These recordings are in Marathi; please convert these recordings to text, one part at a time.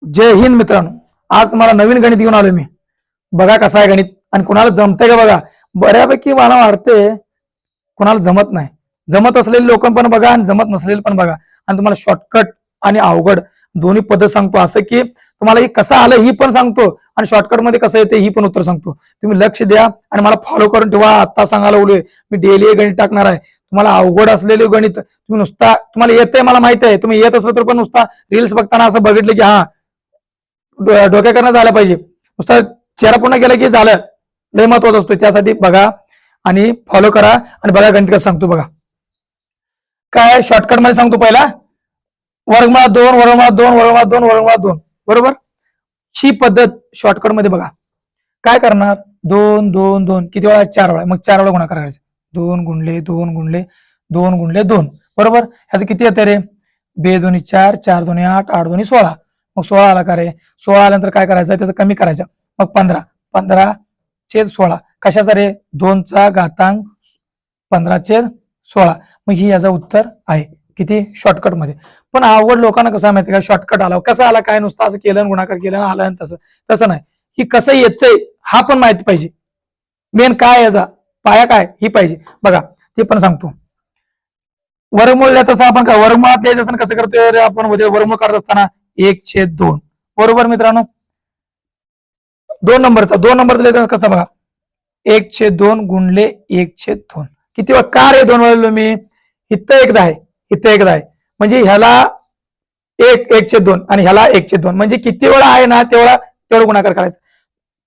जय हिंद मित्रांनो. आज तुम्हाला नवीन गणित घेऊन आलोय मी. बघा कसं आहे गणित आणि कुणाला जमतंय का बघा. बऱ्यापैकी मला वाटते कुणाला जमत नाही. जमत असलेले लोक पण बघा आणि जमत नसलेले पण बघा. आणि तुम्हाला शॉर्टकट आणि अवघड दोन्ही पद्धत सांगतो, असं की तुम्हाला हे कसं आलं ही पण सांगतो आणि शॉर्टकट मध्ये कसं येते ही पण उत्तर सांगतो. तुम्ही लक्ष द्या आणि मला फॉलो करून ठेवा. आता सांगायला बोलूय मी डेली गणित टाकणार आहे. तुम्हाला अवघड असलेले गणित तुम्ही नुसता तुम्हाला येते मला माहिती आहे, तुम्ही येत असलं तर पण नुसता रील्स बघताना असं बघितलं की हा डोक्याकडनं झालं पाहिजे, नुसता चेहरा पूर्ण केला की झालं, लय महत्वाचं असतो. त्यासाठी बघा आणि फॉलो करा आणि बघा गणित कसं सांगतो. बघा काय शॉर्टकट मध्ये सांगतो. पहिला वर्गमुळात 2 वर्गमुळात 2 वर्गमुळात 2 वर्गमुळात 2 बरोबर. ही पद्धत शॉर्टकट मध्ये बघा काय करणार. 2 2 2 किती वेळा 4 वेळा, मग 4 वेळा गुणाकार करायचा. 2 गुणले 2 गुणले 2 गुणले 2 बरोबर. ह्याचं किती येते रे. 2 दोन्ही 4 4 दोन्ही 8 8 दोन्ही 16. मग 16 आला का रे. 16 आल्यानंतर काय करायचं त्याचं कमी करायचं. मग 15 15/16 कशाचा रे. 2चा घातांक 15/16. मग ही याचं उत्तर आहे किती शॉर्टकट मध्ये. पण अवघड लोकांना कसं माहिती का शॉर्टकट आला कसा आला काय नुसतं असं केलं गुणाकार केलं आलं तसं तसं नाही. ही कसं येतंय हा पण माहिती पाहिजे. मेन काय याचा पाया काय ही पाहिजे. बघा ते पण सांगतो. वर्गमूळ लिहित असताना आपण काय वर्गमुळात लिहायचं असताना कसं करतोय आपण वर्गमूळ काढत असताना 1/2 बरोबर मित्रांनो. 2 नंबरचा लिहायचं कसं बघा 1/2 गुणले 1/2 किती वेळा का रे 2 वेळा मी. इथं एकदा आहे इथं एकदा आहे म्हणजे ह्याला 1/2 आणि ह्याला 1/2 म्हणजे किती वेळा आहे ना तेवढा गुणाकार करायचा.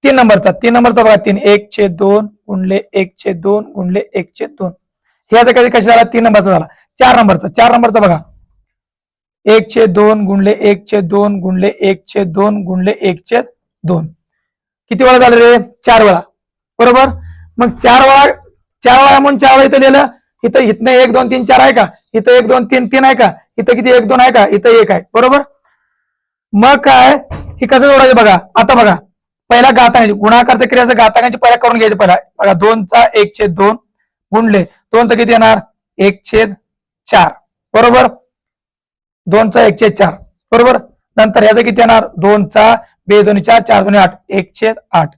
3 नंबरचा बघा 3 1/2 गुणले 1/2 गुणले 1/2 ह्याचा कधी कशा झाला 3 नंबरचा झाला. 4 नंबरचा बघा 1/2 गुणले 1/2 गुणले 1/2 गुणले 1/2 किती वेळा झालं रे 4 वेळा बरोबर. मग 4 वेळा म्हणून 4 वेळा इथं लिहिलं. इथं 1 2 3 4 आहे का. इथं 1 2 3 3 आहे का. इथं किती 1 2 आहे का. इथं 1 आहे बरोबर. मग काय हे कसं जोडायचं बघा. आता बघा पहिला घातांकाची गुणाकारच्या क्रियाचं घातांकाची पहिला करून घ्यायचं. पहिला बघा 2चा 1/2 गुणले 2चा किती येणार 1/4 बरोबर. 2चा 1/4 बरोबर. नंतर ह्याचं किती येणार 2चा 2 दोन्ही 4 4 दोन्ही 8 1/8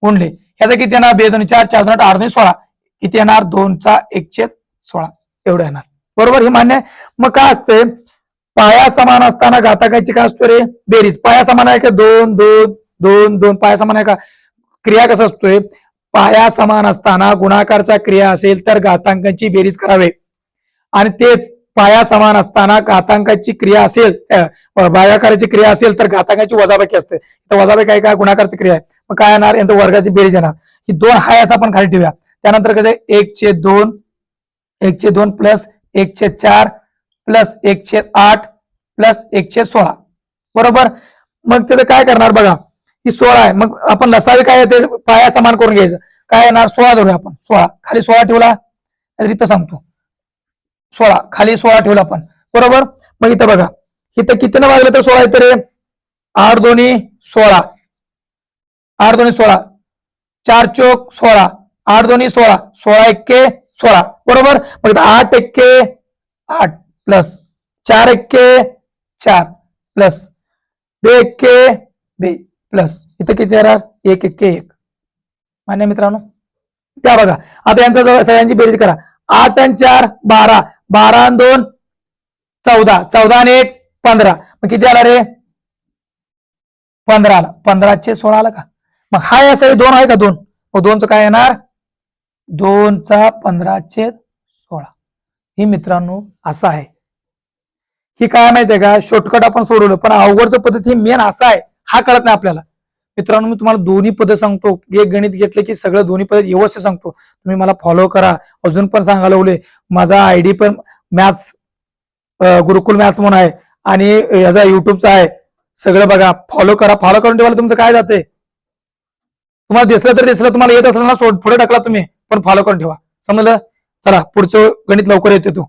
गुणले ह्याचं किती येणार 2 दोन्ही 4 4 दोन्ही 8 8 दोन्ही 16 किती येणार 2चा 1/16 एवढं येणार बरोबर. हे मान्य आहे. मग काय असते पाया समान असताना घाताकाची काय असतो रे बेरीज. पाया समान आहे का 2 2 2 2 पाया समान आहे का. क्रिया कसं असतोय पाया समान असताना गुणाकारचा क्रिया असेल तर घातांकांची बेरीज करावे आणि तेच पाया समान असताना घातांकाची क्रिया असेल भागाकाराची क्रिया असेल तर घातांकाची वजाबाकी असते. तर वजाबाकी काय काय गुणाकारची क्रिया आहे. मग काय येणार यांचं वर्गाची बेरीज येणार. ही 2 हाय असं आपण खाली ठेवूया. त्यानंतर कसं 1/2 प्लस 1/4 प्लस 1/8 प्लस 1/16 बरोबर. मग त्याचं काय करणार बघा ही 16 आहे. मग आपण लसावी काय ते पाया समान करून घ्यायचं. काय येणार 16 धरूया आपण. 16 खाली 16 ठेवला इथं सांगतो 16 खाली 16 ठेवला आपण बरोबर. मग इथं बघा इथं किती न वाजलं तर 16 इथं रे 8 दोन्ही 16 8 दोन्ही 16 4 चोक 16 8 दोन्ही 16 16 एक्के 16 बरोबर. मग इथं 8 एक्के 8 प्लस 4 एक्के 4 प्लस 2 एक्के 2 प्लस इथं किती येणार 1 एक्के 1 मान्य मित्रांनो. त्या बघा आता यांचा सगळ्यांची बेरीज करा. 8 आणि 4 12 12 आणि 2 14 14 आणि 1 15 मग किती आला रे 15 आला. 15/16 आला का. मग हा असं 2 आहे का 2 मग 2चं काय येणार 2चा 15/16 ही मित्रांनो असं आहे. ही काय माहितीये का शॉर्टकट आपण सोडवलं पण अवघडचं पद्धत ही मेन असा आहे हा कळत नाही आपल्याला. मित्रांनो मी तुम्हाला दोन्ही पद्धत सांगतो. एक गणित घेतलं की सगळं दोन्ही पद्धत व्यवस्थित सांगतो. तुम्ही मला फॉलो करा. अजून पण सांगायला बोलले माझा आयडी पण मॅथ्स गुरुकुल मॅथ्स म्हणून आहे आणि याचा युट्यूबचा आहे. सगळं बघा फॉलो करा. फॉलो करून ठेवायला तुमचं काय जाते तुम्हाला दिसलं तर दिसलं तुम्हाला येत असलं ना पुढे टाकला तुम्ही पण फॉलो करून ठेवा समजलं. चला पुढचं गणित लवकर येते तू.